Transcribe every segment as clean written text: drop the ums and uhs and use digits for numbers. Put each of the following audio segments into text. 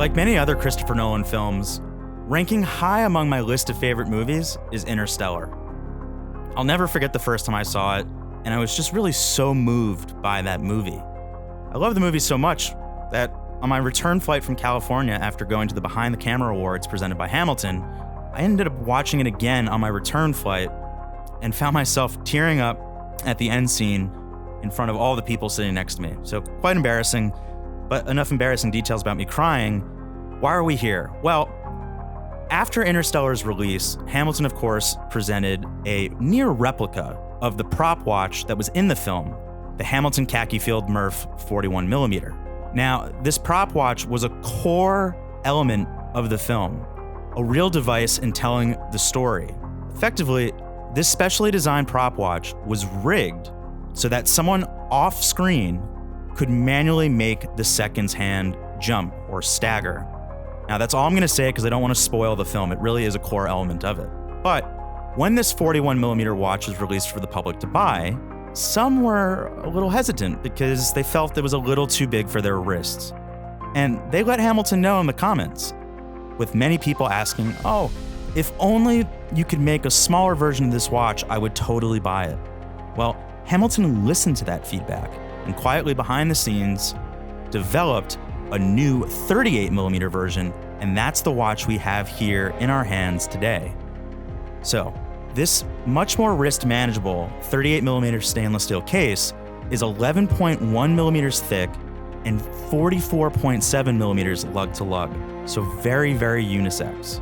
Like many other Christopher Nolan films, ranking high among my list of favorite movies is Interstellar. I'll never forget the first time I saw it, and I was just really so moved by that movie. I love the movie so much that on my return flight from California after going to the Behind the Camera Awards presented by Hamilton, I ended up watching it again on my return flight and found myself tearing up at the end scene in front of all the people sitting next to me. So quite embarrassing, but enough embarrassing details about me crying. Why are we here? Well, after Interstellar's release, Hamilton, of course, presented a near replica of the prop watch that was in the film, the Hamilton Khaki Field Murph 41mm. Now, this prop watch was a core element of the film, a real device in telling the story. Effectively, this specially designed prop watch was rigged so that someone off screen could manually make the seconds hand jump or stagger. Now, that's all I'm going to say because I don't want to spoil the film. It really is a core element of it. But when this 41mm watch was released for the public to buy, some were a little hesitant because they felt it was a little too big for their wrists. And they let Hamilton know in the comments, with many people asking, "Oh, if only you could make a smaller version of this watch, I would totally buy it." Well, Hamilton listened to that feedback and quietly behind the scenes developed a new 38mm version, and that's the watch we have here in our hands today. So, this much more wrist manageable 38mm stainless steel case is 11.1mm thick and 44.7mm lug to lug, so very, very unisex.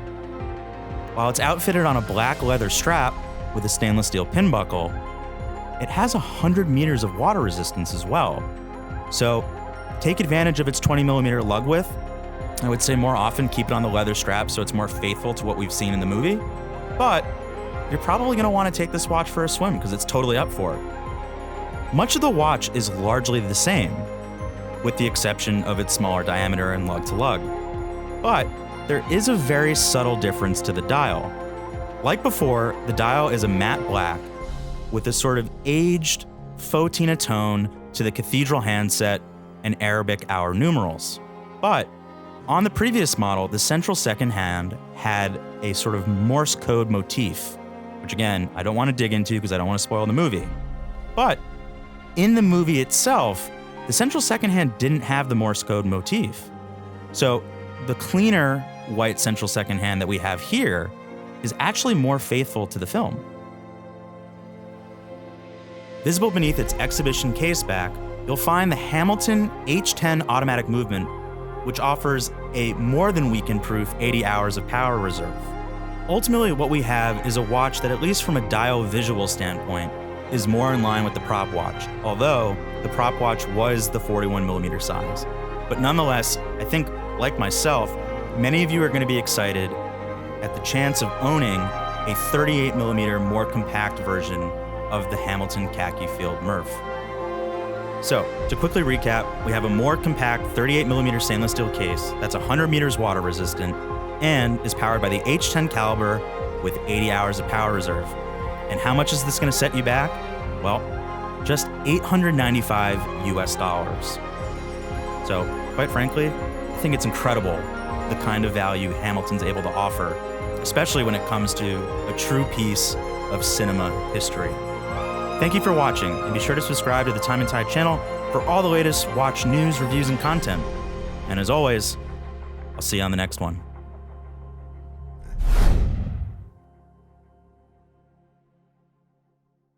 While it's outfitted on a black leather strap with a stainless steel pin buckle, it has 100 meters of water resistance as well. So take advantage of its 20mm lug width. I would say more often keep it on the leather strap so it's more faithful to what we've seen in the movie, but you're probably going to want to take this watch for a swim because it's totally up for it. Much of the watch is largely the same, with the exception of its smaller diameter and lug to lug. But there is a very subtle difference to the dial. Like before, the dial is a matte black with a sort of aged Photina tone to the cathedral handset and Arabic hour numerals. But on the previous model, the central second hand had a sort of Morse code motif, which again, I don't want to dig into because I don't want to spoil the movie. But in the movie itself, the central second hand didn't have the Morse code motif. So the cleaner white central second hand that we have here is actually more faithful to the film. Visible beneath its exhibition case back, you'll find the Hamilton H10 automatic movement, which offers a more than weekend-proof 80 hours of power reserve. Ultimately, what we have is a watch that, at least from a dial visual standpoint, is more in line with the prop watch, although the prop watch was the 41mm size. But nonetheless, I think, like myself, many of you are going to be excited at the chance of owning a 38mm more compact version of the Hamilton Khaki Field Murph. So, to quickly recap, we have a more compact 38mm stainless steel case that's 100 meters water resistant and is powered by the H10 caliber with 80 hours of power reserve. And how much is this going to set you back? Well, just $895 US. So, quite frankly, I think it's incredible the kind of value Hamilton's able to offer, especially when it comes to a true piece of cinema history. Thank you for watching, and be sure to subscribe to the Time+Tide channel for all the latest watch news, reviews, and content. And as always, I'll see you on the next one.